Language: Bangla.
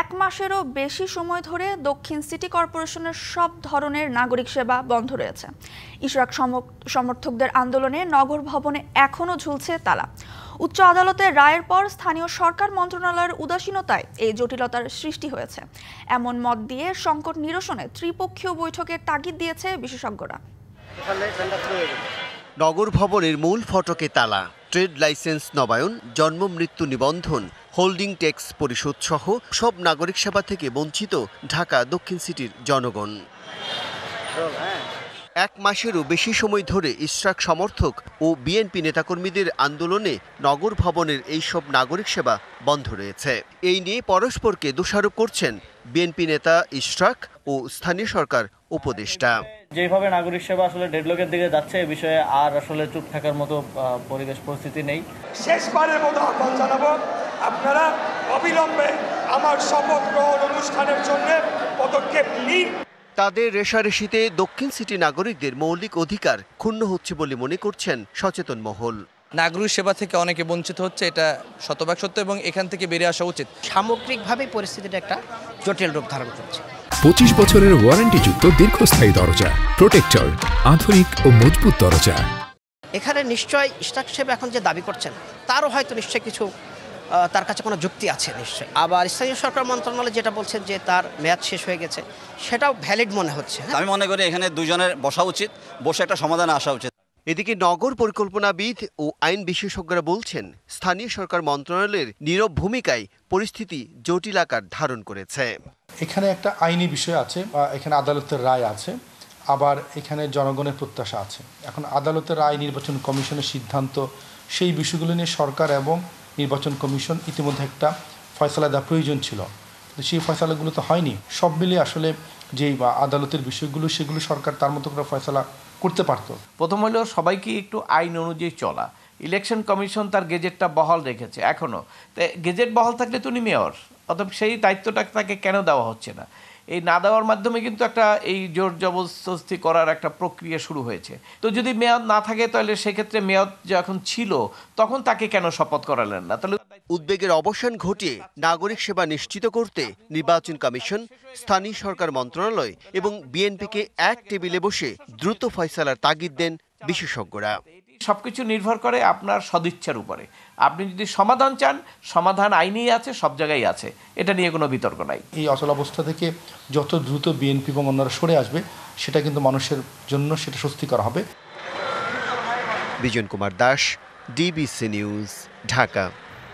1 মাসেরও বেশি সময় ধরে দক্ষিণ সিটি কর্পোরেশনের সব ধরনের নাগরিক সেবা বন্ধ রয়েছে। ইশরাক সমর্থকদের আন্দোলনে নগর ভবনে এখনও ঝুলছে তালা। উচ্চ আদালতের রায়ের পর স্থানীয় সরকার মন্ত্রণালয়ের উদাসীনতায় এই জটিলতার সৃষ্টি হয়েছে এমন মত দিয়ে সংকট নিরসনে ত্রিপক্ষীয় বৈঠকের তাগিদ দিয়েছে বিশেষজ্ঞরা। নগর ভবনের মূল ফটকে তালা, ট্রেড লাইসেন্স নবায়ন, জন্ম মৃত্যু নিবন্ধন, হোল্ডিং ট্যাক্স পরিশোধ সহ সব নাগরিক সেবা থেকে বঞ্চিত ঢাকা দক্ষিণ সিটির জনগণ। 1 মাসেরও বেশি সময় ধরে ইশরাক সমর্থক ও বিএনপি নেতাকর্মীদের আন্দোলনে নগর ভবনের এইসব নাগরিক সেবা বন্ধ রয়েছে। এই নিয়ে পরস্পরকে দোষারোপ করছেন বিএনপি নেতা ইশরাক ও স্থানীয় সরকার উপদেষ্টা। যেভাবে নাগরিক সেবা আসলে ডেডলকের দিকে যাচ্ছে এই বিষয়ে আর আসলে চুপ থাকার মতো পরিবেশ পরিস্থিতি নেই। শেষবারের মতো আহ্বান জানাবো, আপনারা অবিলম্বে আমার শপথ গ্রহণ অনুষ্ঠানের জন্য পদক্ষেপ নিন। তাদের রেশারেশিতে দক্ষিণ সিটি নাগরিকদের মৌলিক অধিকার ক্ষুণ্ণ হচ্ছে বলে মনে করছেন সচেতন মহল। নাগরিক সেবা থেকে অনেকে বঞ্চিত হচ্ছে, এটা শতভাগ সত্য এবং এখান থেকে বেরিয়ে আসা উচিত। সামগ্রিকভাবে পরিস্থিতিটা একটা জটিল রূপ ধারণ করছে। 25 বছরের ওয়ারেন্টিযুক্ত দীর্ঘস্থায়ী দরজা প্রোটেক্টর, আধুনিক ও মজবুত দরজা। এখানে নিশ্চয় ইশরাক সাহেব এখন যে দাবি করছেন তারও হয়তো নিশ্চয় কিছু তার কাছে কোনো যুক্তি আছে নিশ্চয়ই। আবার স্থানীয় সরকার মন্ত্রণালয় যেটা বলছেন যে তার মেয়াদ শেষ হয়ে গেছে, সেটাও ভ্যালিড মনে হচ্ছে। আমি মনে করি এখানে দুজনের বসা উচিত, বসে একটা সমাধানে আসা উচিত। এদিকে নগর পরিকল্পনাবিদ ও আইন বিশেষজ্ঞরা বলছেন, স্থানীয় সরকার মন্ত্রণালয়ের নীরব ভূমিকায় পরিস্থিতি জটিল আকার ধারণ করেছে। এখানে একটা আইনি বিষয় আছে, এখানে আদালতের রায় আছে, আবার এখানে জনগণের প্রত্যাশা আছে। এখন আদালতের রায়, নির্বাচন কমিশনের সিদ্ধান্ত, সেই বিষয়গুলো নিয়ে সরকার এবং নির্বাচন কমিশন ইতিমধ্যে একটা ফয়সালা দেওয়া প্রয়োজন ছিল, সেই ফয়সালাগুলো তো হয়নি। সব মিলিয়ে আসলে যেই আদালতের বিষয়গুলো সেগুলো সরকার তার মতো করে ফয়সালা করতে পারত। প্রথম হলো সবাইকে একটু আইন অনুযায়ী চলা। ইলেকশন কমিশন তার গেজেটটা বহাল রেখেছে এখনও, তাই গেজেট বহাল থাকলে তো উনি মেয়র, অতএব সেই দায়িত্বটা তাকে কেন দেওয়া হচ্ছে না? এই না দেওয়ার মাধ্যমে কিন্তু একটা এই জোর জবরদস্তি করার একটা প্রক্রিয়া শুরু হয়েছে। তো যদি মেয়াদ না থাকে তাহলে সেক্ষেত্রে মেয়াদ যখন ছিল তখন তাকে কেন শপথ করালেন না? তাহলে উদ্বেগের অবসান ঘটিয়ে নাগরিক সেবা নিশ্চিত করতে নির্বাচন কমিশন, স্থানীয় সরকার মন্ত্রণালয় এবং বিএনপিকে এক টেবিলে বসে দ্রুত ফয়সালার তাগিদ দেন বিশেষজ্ঞরা। সবকিছু নির্ভর করে আপনার সদিচ্ছার উপরে। আপনি যদি সমাধান চান, সমাধান আইনেই আছে, সব জায়গায় আছে, এটা নিয়ে কোনো বিতর্ক নাই। এই অচল অবস্থা থেকে যত দ্রুত বিএনপি এবং অন্যরা সরে আসবে, সেটা কিন্তু মানুষের জন্য সেটা স্বস্তিকর হবে। Bijan Kumar Das, DBC news, Dhaka.